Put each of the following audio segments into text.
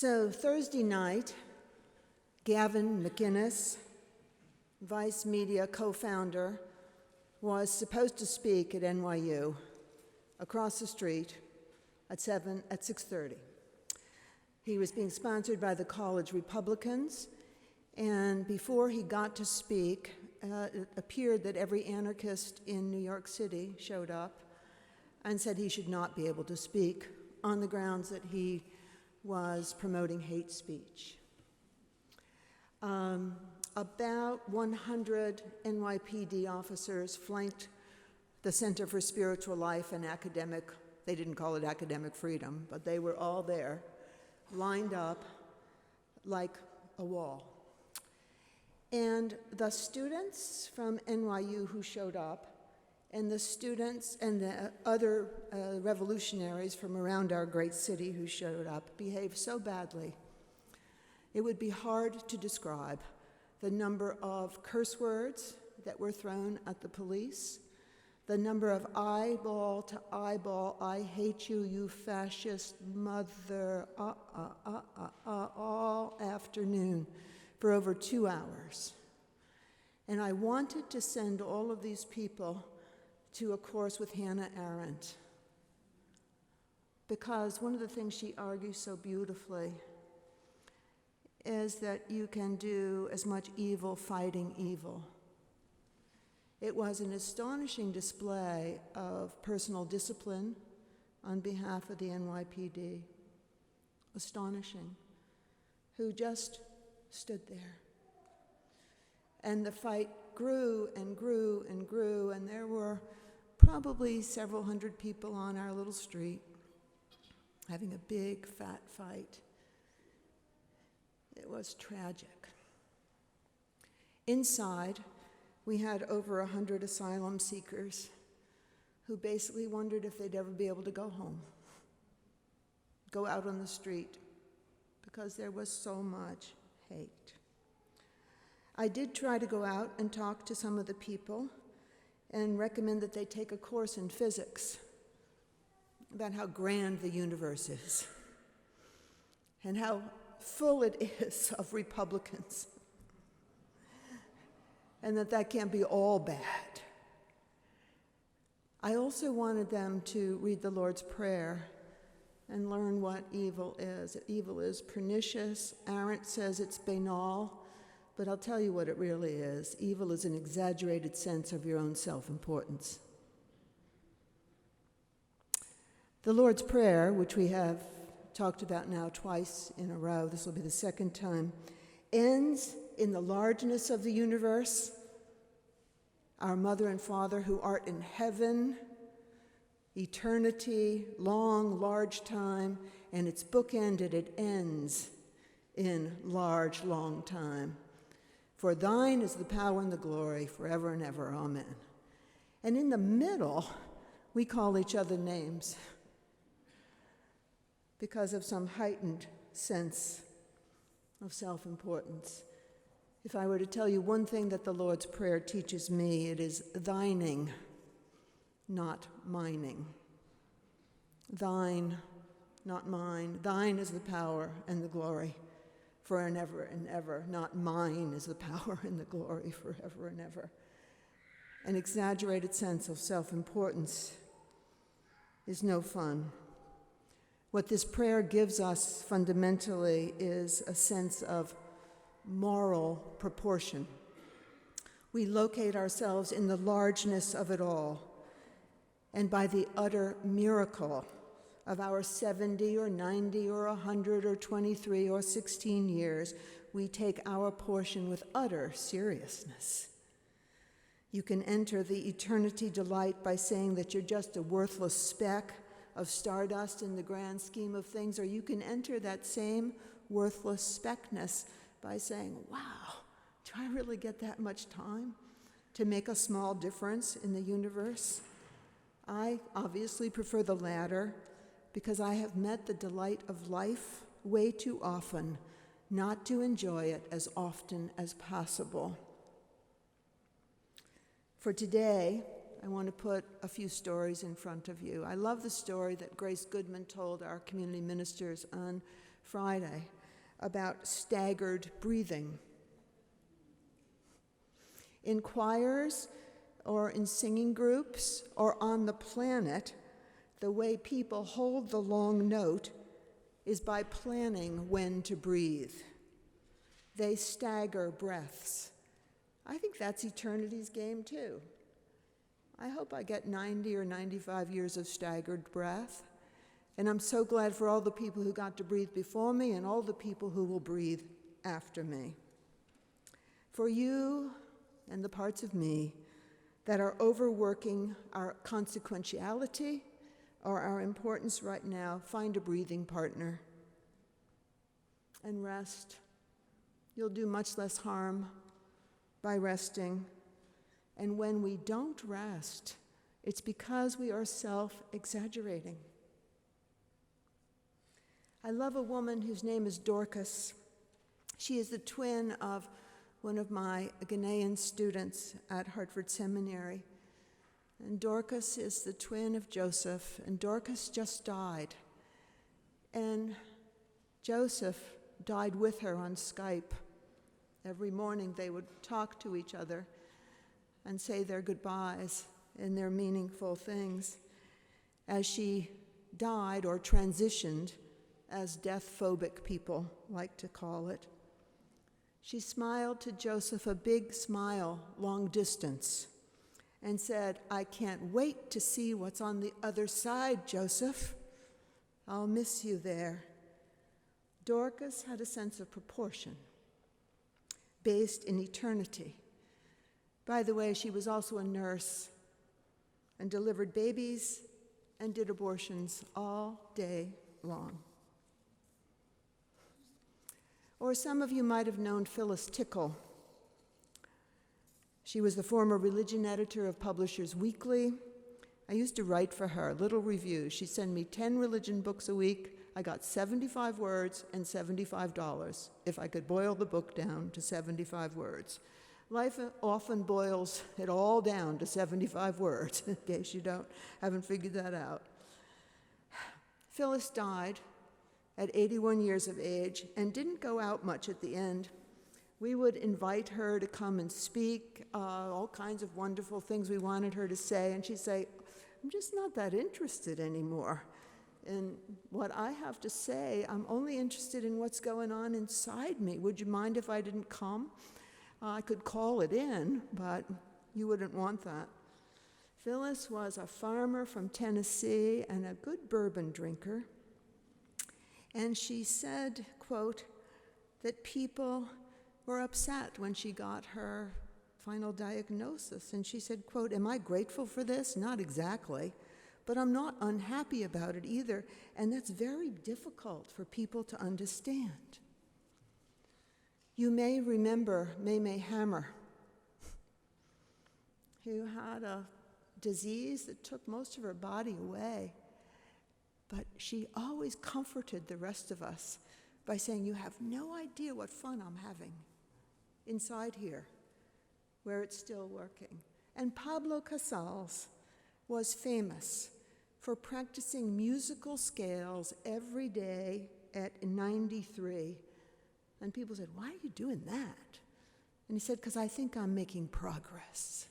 So Thursday night, Gavin McInnes, Vice Media co-founder, was supposed to speak at NYU across the street at 6:30. He was being sponsored by the college Republicans, and before he got to speak, it appeared that every anarchist in New York City showed up and said he should not be able to speak on the grounds that he was promoting hate speech. About 100 NYPD officers flanked the Center for Spiritual Life and they didn't call it academic freedom, but they were all there, lined up like a wall. And the students from NYU who showed up, and the students and the other revolutionaries from around our great city who showed up behaved so badly. It would be hard to describe the number of curse words that were thrown at the police, the number of eyeball to eyeball, I hate you, you fascist mother, all afternoon for over 2 hours. And I wanted to send all of these people to a course with Hannah Arendt, because one of the things she argues so beautifully is that you can do as much evil fighting evil. It was an astonishing display of personal discipline on behalf of the NYPD, astonishing, who just stood there. And the fight grew and grew and grew, and there were probably several hundred people on our little street having a big, fat fight. It was tragic. Inside, we had over 100 asylum seekers who basically wondered if they'd ever be able to go home, go out on the street, because there was so much hate. I did try to go out and talk to some of the people and recommend that they take a course in physics about how grand the universe is and how full it is of Republicans, and that can't be all bad. I also wanted them to read the Lord's Prayer and learn what evil is. Evil is pernicious. Arendt says it's banal, but I'll tell you what it really is. Evil is an exaggerated sense of your own self-importance. The Lord's Prayer, which we have talked about now twice in a row, this will be the second time, ends in the largeness of the universe, our Mother and Father who art in heaven, eternity, long, large time, and it's bookended, it ends in large, long time. For thine is the power and the glory forever and ever, amen. And in the middle, we call each other names because of some heightened sense of self-importance. If I were to tell you one thing that the Lord's Prayer teaches me, it is thining, not mining. Thine, not mine. Thine is the power and the glory forever and ever. Not mine is the power and the glory forever and ever. An exaggerated sense of self-importance is no fun. What this prayer gives us fundamentally is a sense of moral proportion. We locate ourselves in the largeness of it all, and by the utter miracle of our 70 or 90 or 100 or 23 or 16 years, we take our portion with utter seriousness. You can enter the eternity delight by saying that you're just a worthless speck of stardust in the grand scheme of things, or you can enter that same worthless speckness by saying, wow, do I really get that much time to make a small difference in the universe? I obviously prefer the latter because I have met the delight of life way too often not to enjoy it as often as possible. For today, I want to put a few stories in front of you. I love the story that Grace Goodman told our community ministers on Friday about staggered breathing. In choirs or in singing groups or on the planet, the way people hold the long note is by planning when to breathe. They stagger breaths. I think that's eternity's game too. I hope I get 90 or 95 years of staggered breath. And I'm so glad for all the people who got to breathe before me and all the people who will breathe after me. For you and the parts of me that are overworking our consequentiality or our importance right now, find a breathing partner and rest. You'll do much less harm by resting. And when we don't rest, it's because we are self-exaggerating. I love a woman whose name is Dorcas. She is the twin of one of my Ghanaian students at Hartford Seminary. And Dorcas is the twin of Joseph, and Dorcas just died. And Joseph died with her on Skype. Every morning they would talk to each other and say their goodbyes and their meaningful things. As she died or transitioned, as death-phobic people like to call it, she smiled to Joseph a big smile, long distance, and said, "I can't wait to see what's on the other side, Joseph. I'll miss you there." Dorcas had a sense of proportion, based in eternity. By the way, she was also a nurse and delivered babies and did abortions all day long. Or some of you might have known Phyllis Tickle. She was the former religion editor of Publishers Weekly. I used to write for her little reviews. She'd send me 10 religion books a week. I got 75 words and $75 if I could boil the book down to 75 words. Life often boils it all down to 75 words, in case you haven't figured that out. Phyllis died at 81 years of age and didn't go out much at the end. We would invite her to come and speak, all kinds of wonderful things we wanted her to say, and she'd say, "I'm just not that interested anymore in what I have to say. I'm only interested in what's going on inside me. Would you mind if I didn't come? I could call it in, but you wouldn't want that." Phyllis was a farmer from Tennessee and a good bourbon drinker. And she said, quote, that people were upset when she got her final diagnosis. And she said, quote, "Am I grateful for this? Not exactly, but I'm not unhappy about it either." And that's very difficult for people to understand. You may remember May Hammer, who had a disease that took most of her body away. But she always comforted the rest of us by saying, "You have no idea what fun I'm having inside here, where it's still working." And Pablo Casals was famous for practicing musical scales every day at 93. And people said, "Why are you doing that?" And he said, "Because I think I'm making progress."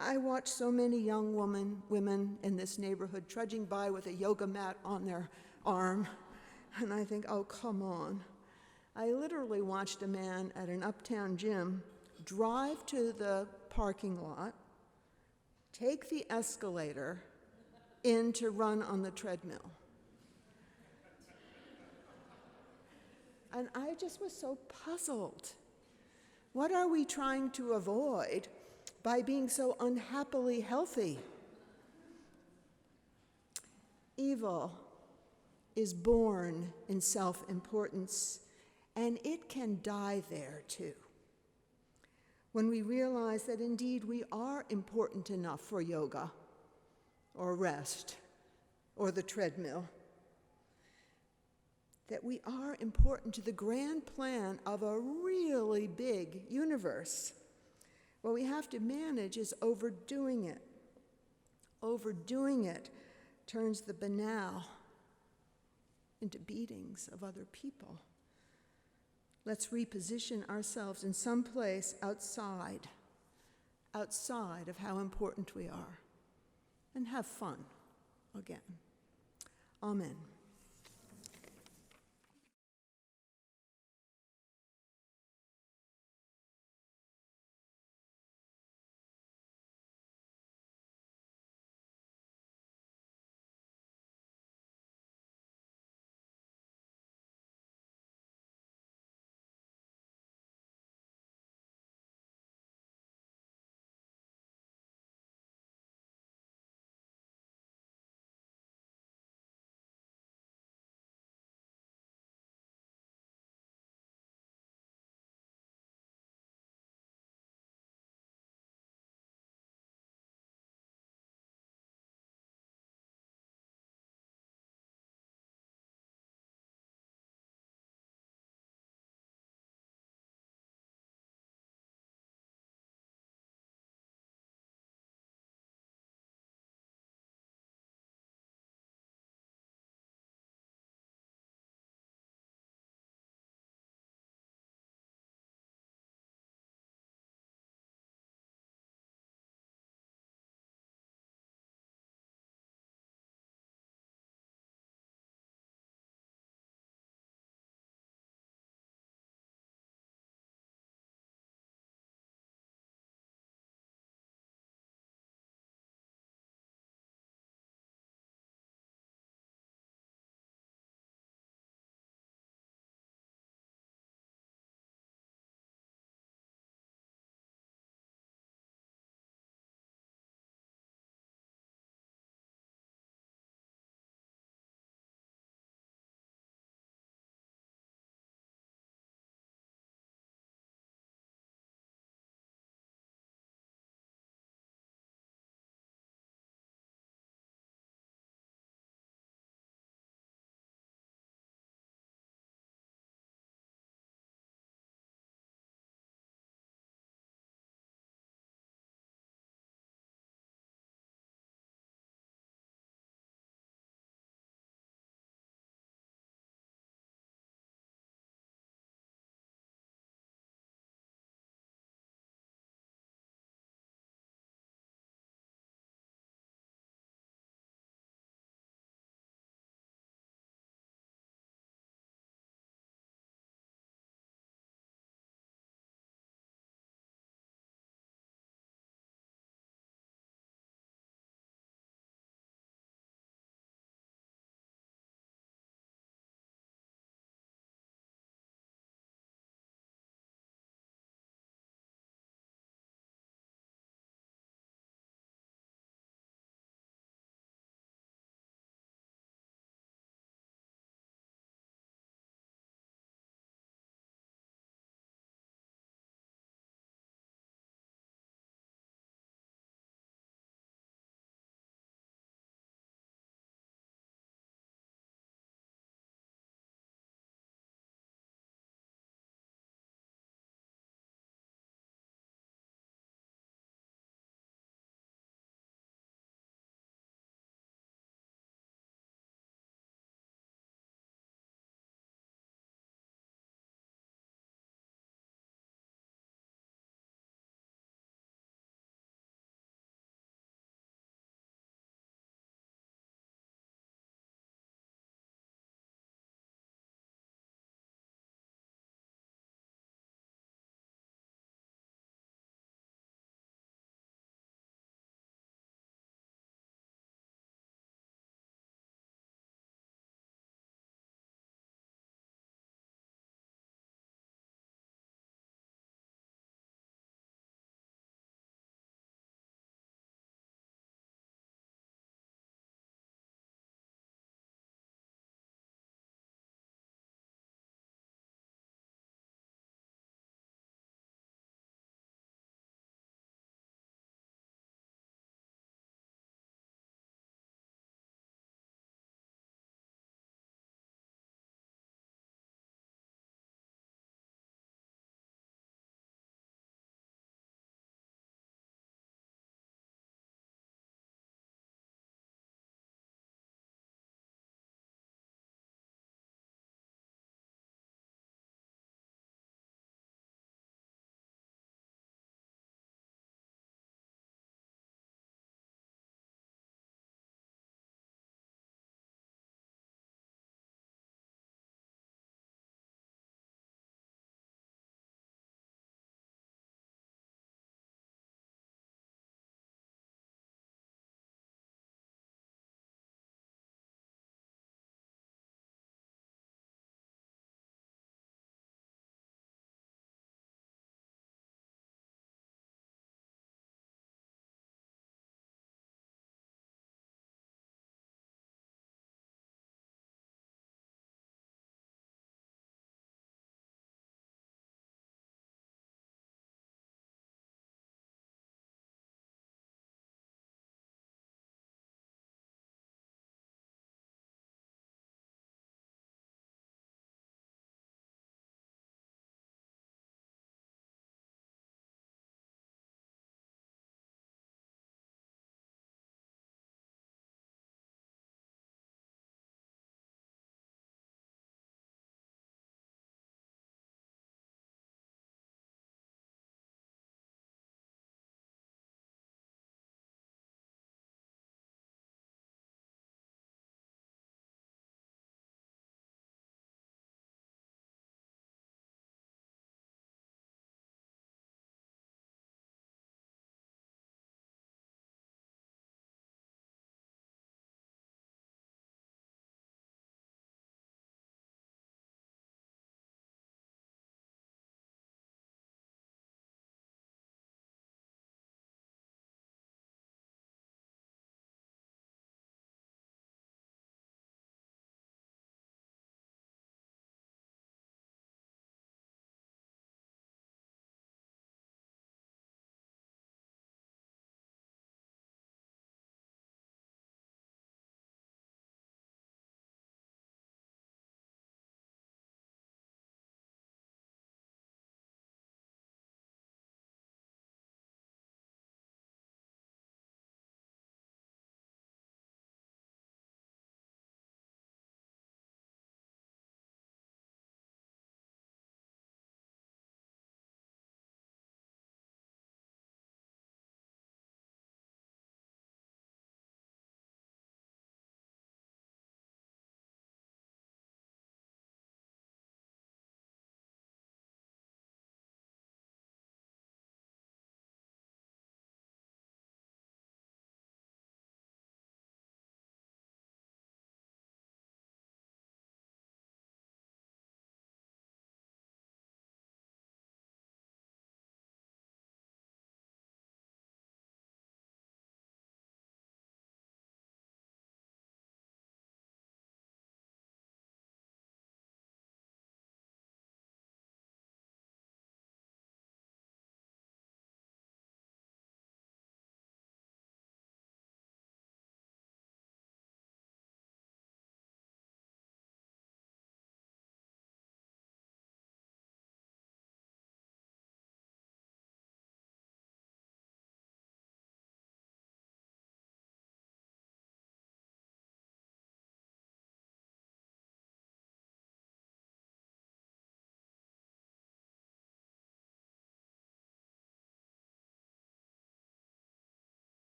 I watch so many young women in this neighborhood trudging by with a yoga mat on their arm, and I think, oh, come on. I literally watched a man at an uptown gym drive to the parking lot, take the escalator in to run on the treadmill. And I just was so puzzled. What are we trying to avoid by being so unhappily healthy? Evil is born in self-importance, and it can die there too. When we realize that indeed we are important enough for yoga, or rest, or the treadmill, that we are important to the grand plan of a really big universe. What we have to manage is overdoing it. Overdoing it turns the banal into beatings of other people. Let's reposition ourselves in some place outside of how important we are, and have fun again. Amen.